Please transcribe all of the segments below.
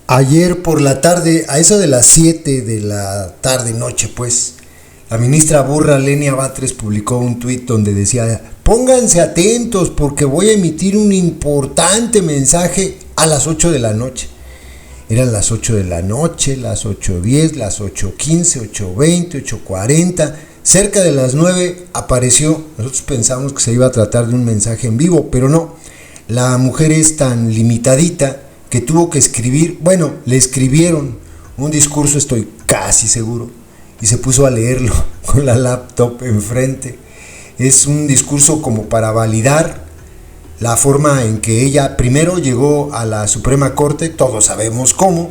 Ayer por la tarde, a eso de las 7 de la tarde, noche pues, la ministra burra Lenia Batres publicó un tuit donde decía: pónganse atentos porque voy a emitir un importante mensaje a las 8 de la noche. Eran las 8 de la noche, las 8:10, las 8:15, 8:20, 8:40, cerca de las 9 apareció. Nosotros pensamos que se iba a tratar de un mensaje en vivo, pero no. La mujer es tan limitadita que tuvo que escribir, bueno, le escribieron un discurso, estoy casi seguro, y se puso a leerlo con la laptop enfrente. Es un discurso como para validar la forma en que ella primero llegó a la Suprema Corte, todos sabemos cómo,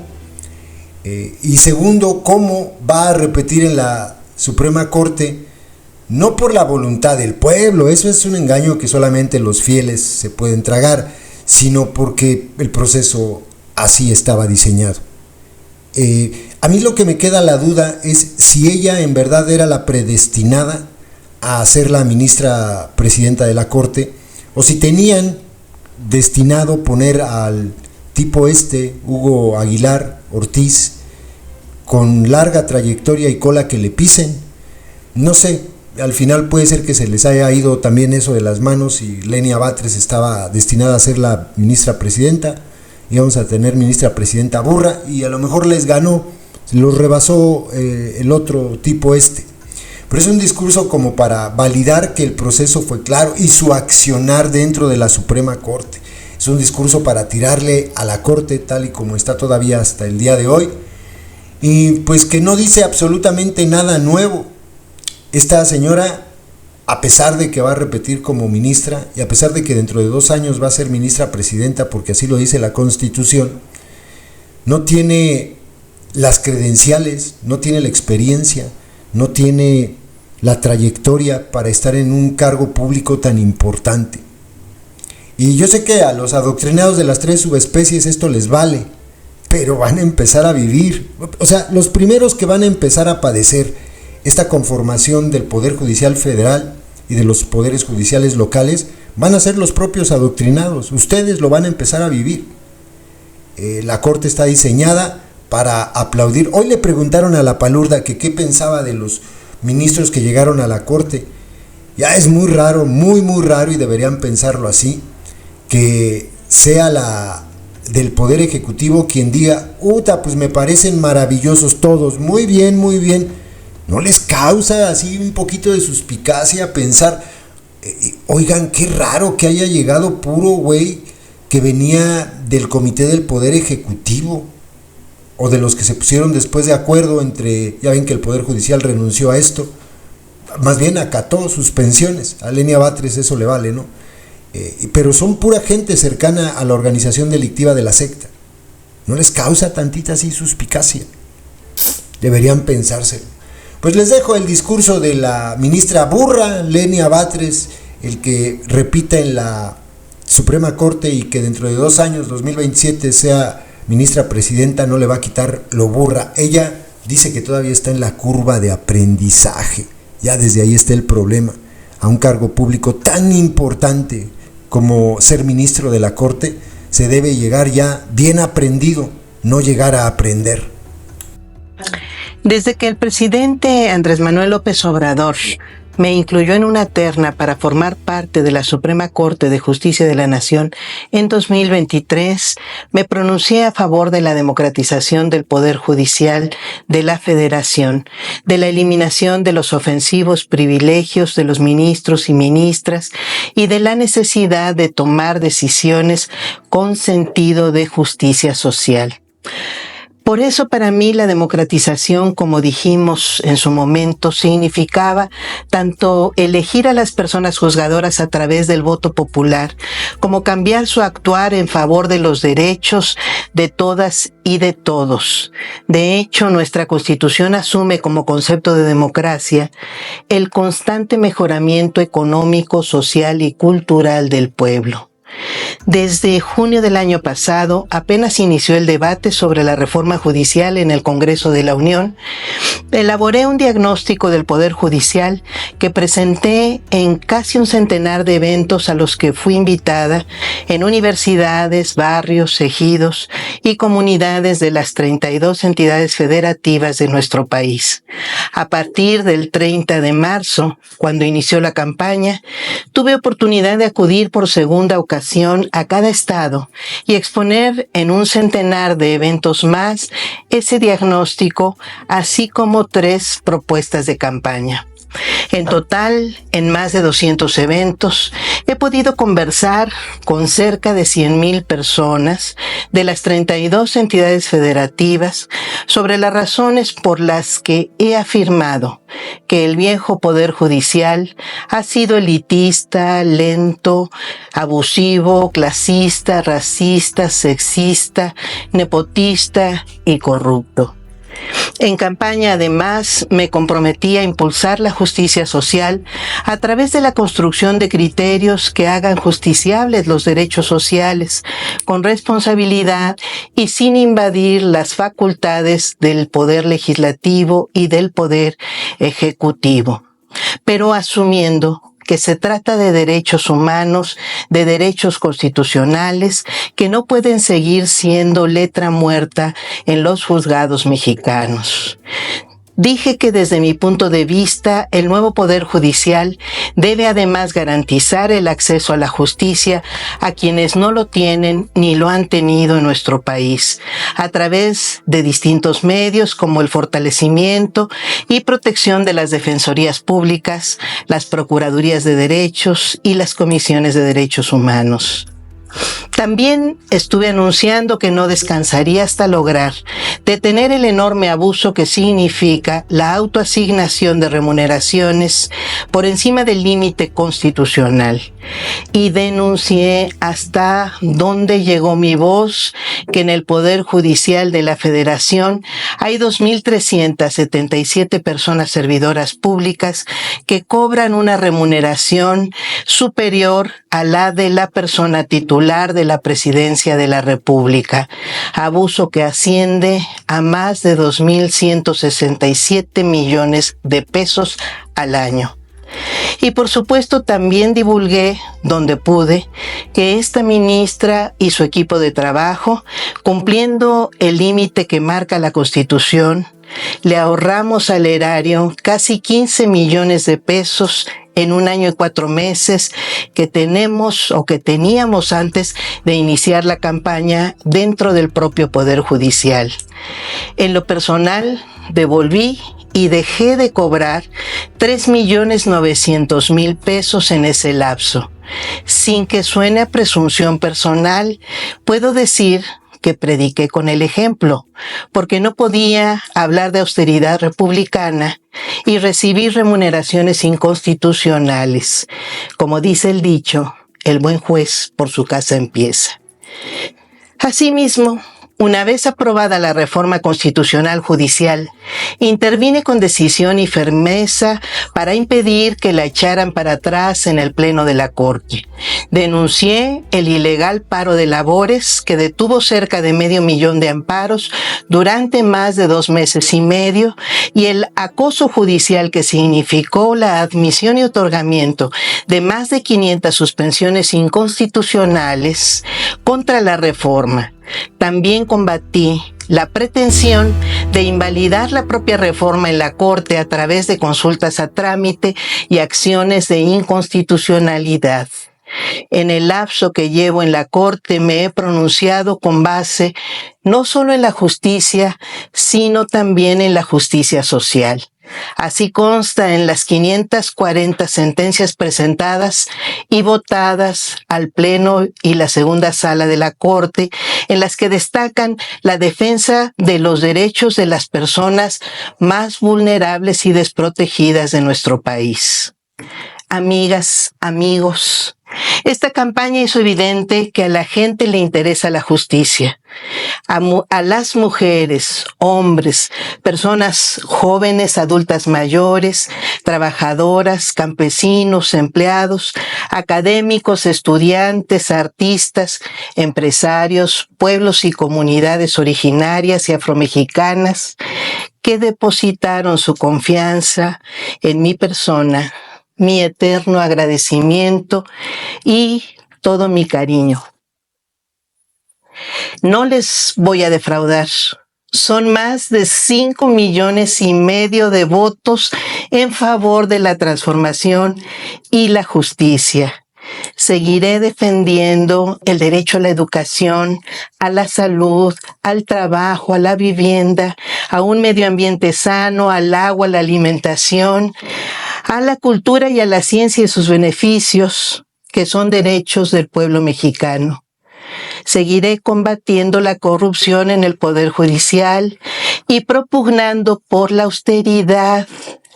y segundo, cómo va a repetir en la Suprema Corte, no por la voluntad del pueblo, eso es un engaño que solamente los fieles se pueden tragar, sino porque el proceso así estaba diseñado. A mí lo que me queda la duda es si ella en verdad era la predestinada a ser la ministra presidenta de la Corte, o si tenían destinado poner al tipo Hugo Aguilar Ortiz, con larga trayectoria y cola que le pisen. No sé, al final puede ser que se les haya ido también eso de las manos y Lenia Batres estaba destinada a ser la ministra presidenta, íbamos a tener ministra presidenta burra y a lo mejor les ganó, los rebasó el otro tipo Pero es un discurso como para validar que el proceso fue claro y su accionar dentro de la Suprema Corte. Es un discurso para tirarle a la Corte tal y como está todavía hasta el día de hoy, y pues que no dice absolutamente nada nuevo. Esta señora, a pesar de que va a repetir como ministra y a pesar de que dentro de 2 años va a ser ministra presidenta porque así lo dice la Constitución, no tiene las credenciales, no tiene la experiencia, no tiene la trayectoria para estar en un cargo público tan importante. Y yo sé que a los adoctrinados de las 3 subespecies esto les vale, pero van a empezar a vivir, o sea, los primeros que van a empezar a padecer esta conformación del Poder Judicial Federal y de los poderes judiciales locales van a ser los propios adoctrinados. Ustedes lo van a empezar a vivir. La Corte está diseñada para aplaudir. Hoy le preguntaron a la Palurda que qué pensaba de los ministros que llegaron a la Corte. Ya es muy raro, muy raro, y deberían pensarlo así, que sea la del Poder Ejecutivo quien diga: pues me parecen maravillosos todos, muy bien, muy bien. ¿No les causa así un poquito de suspicacia pensar, oigan, qué raro que haya llegado puro güey que venía del Comité del Poder Ejecutivo, o de los que se pusieron después de acuerdo entre, ya ven que el Poder Judicial renunció a esto, más bien acató sus pensiones, a Lenia Batres eso le vale, ¿no? Pero son pura gente cercana a la organización delictiva de la secta. ¿No les causa tantita así suspicacia? Deberían pensárselo. Pues les dejo el discurso de la ministra burra, Lenia Batres, el que repita en la Suprema Corte y que dentro de 2 años, 2027, sea ministra presidenta, no le va a quitar lo burra. Ella dice que todavía está en la curva de aprendizaje. Ya desde ahí está el problema. A un cargo público tan importante como ser ministro de la Corte, se debe llegar ya bien aprendido, no llegar a aprender. Desde que el presidente Andrés Manuel López Obrador me incluyó en una terna para formar parte de la Suprema Corte de Justicia de la Nación en 2023, me pronuncié a favor de la democratización del Poder Judicial de la Federación, de la eliminación de los ofensivos privilegios de los ministros y ministras y de la necesidad de tomar decisiones con sentido de justicia social. Por eso para mí la democratización, como dijimos en su momento, significaba tanto elegir a las personas juzgadoras a través del voto popular, como cambiar su actuar en favor de los derechos de todas y de todos. De hecho, nuestra Constitución asume como concepto de democracia el constante mejoramiento económico, social y cultural del pueblo. Desde junio del año pasado apenas inició el debate sobre la reforma judicial en el Congreso de la Unión. Elaboré un diagnóstico del Poder Judicial que presenté en casi un centenar de eventos a los que fui invitada en universidades, barrios, ejidos y comunidades de las 32 entidades federativas de nuestro país. A partir del 30 de marzo, cuando inició la campaña, tuve oportunidad de acudir por segunda ocasión a cada estado y exponer en un centenar de eventos más ese diagnóstico, así como 3 propuestas de campaña. En total, en más de 200 eventos, he podido conversar con cerca de 100,000 personas de las 32 entidades federativas sobre las razones por las que he afirmado que el viejo Poder Judicial ha sido elitista, lento, abusivo, clasista, racista, sexista, nepotista y corrupto. En campaña, además, me comprometí a impulsar la justicia social a través de la construcción de criterios que hagan justiciables los derechos sociales, con responsabilidad y sin invadir las facultades del Poder Legislativo y del Poder Ejecutivo, pero asumiendo que se trata de derechos humanos, de derechos constitucionales, que no pueden seguir siendo letra muerta en los juzgados mexicanos. Dije que desde mi punto de vista, el nuevo Poder Judicial debe además garantizar el acceso a la justicia a quienes no lo tienen ni lo han tenido en nuestro país, a través de distintos medios como el fortalecimiento y protección de las defensorías públicas, las procuradurías de derechos y las comisiones de derechos humanos. También estuve anunciando que no descansaría hasta lograr detener el enorme abuso que significa la autoasignación de remuneraciones por encima del límite constitucional. Y denuncié hasta dónde llegó mi voz, que en el Poder Judicial de la Federación hay 2,377 personas servidoras públicas que cobran una remuneración superior a la de la persona titular de la Presidencia de la República, abuso que asciende a más de 2,167 millones de pesos al año. Y por supuesto también divulgué, donde pude, que esta ministra y su equipo de trabajo, cumpliendo el límite que marca la Constitución, le ahorramos al erario casi 15 millones de pesos en 1 año y 4 meses que tenemos o que teníamos antes de iniciar la campaña dentro del propio Poder Judicial. En lo personal, devolví y dejé de cobrar 3,900,000 pesos en ese lapso. Sin que suene a presunción personal, puedo decir que prediqué con el ejemplo, porque no podía hablar de austeridad republicana y recibir remuneraciones inconstitucionales. Como dice el dicho, el buen juez por su casa empieza. Asimismo, una vez aprobada la reforma constitucional judicial, intervine con decisión y firmeza para impedir que la echaran para atrás en el Pleno de la Corte. Denuncié el ilegal paro de labores que detuvo cerca de 500,000 de amparos durante más de 2 meses y medio y el acoso judicial que significó la admisión y otorgamiento de más de 500 suspensiones inconstitucionales contra la reforma. También combatí la pretensión de invalidar la propia reforma en la Corte a través de consultas a trámite y acciones de inconstitucionalidad. En el lapso que llevo en la Corte me he pronunciado con base no solo en la justicia, sino también en la justicia social. Así consta en las 540 sentencias presentadas y votadas al Pleno y la segunda sala de la Corte, en las que destacan la defensa de los derechos de las personas más vulnerables y desprotegidas de nuestro país. Amigas, amigos, Esta campaña hizo evidente que a la gente le interesa la justicia. A las mujeres, hombres, personas jóvenes, adultas mayores, trabajadoras, campesinos, empleados, académicos, estudiantes, artistas, empresarios, pueblos y comunidades originarias y afromexicanas que depositaron su confianza en mi persona, mi eterno agradecimiento y todo mi cariño. No les voy a defraudar. Son más de 5,5 millones de votos en favor de la transformación y la justicia. Seguiré defendiendo el derecho a la educación, a la salud, al trabajo, a la vivienda, a un medio ambiente sano, al agua, a la alimentación, a la cultura y a la ciencia y sus beneficios, que son derechos del pueblo mexicano. Seguiré combatiendo la corrupción en el Poder Judicial y propugnando por la austeridad,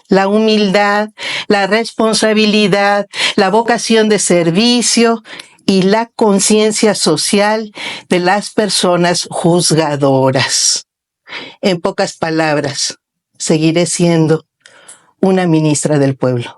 la humildad, la responsabilidad, la vocación de servicio y la conciencia social de las personas juzgadoras. En pocas palabras, seguiré siendo una ministra del pueblo.